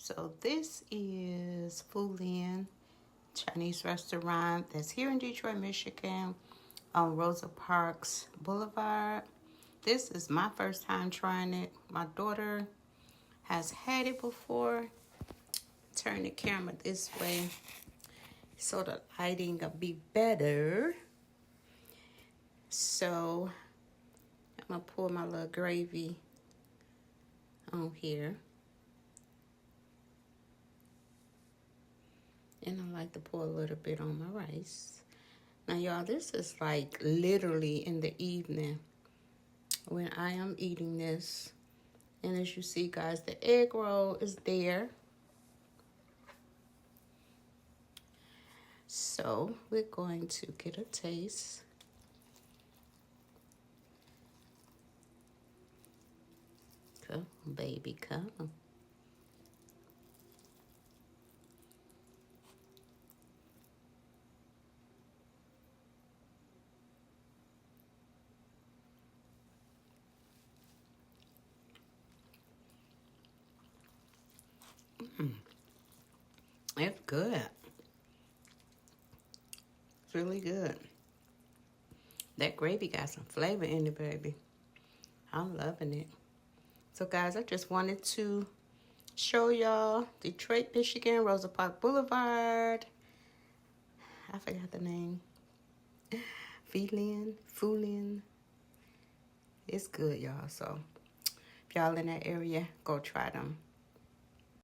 So this is Fulin Chinese restaurant that's here in Detroit, Michigan on Rosa Parks Boulevard. This is my first time trying it. My daughter has had it before. Turn the camera this way so the lighting will be better. So I'm gonna pour my little gravy on here. And I like to pour a little bit on my rice. Now, y'all, this is like literally in the evening when I am eating this. And as you see, guys, the egg roll is there. So we're going to get a taste. Come, baby, come. It's good. It's really good. That gravy got some flavor in it, baby. I'm loving it. So, guys, I just wanted to show y'all Detroit, Michigan, Rosa Parks Boulevard. I forgot the name. Fulin. It's good, y'all. So, if y'all in that area, go try them.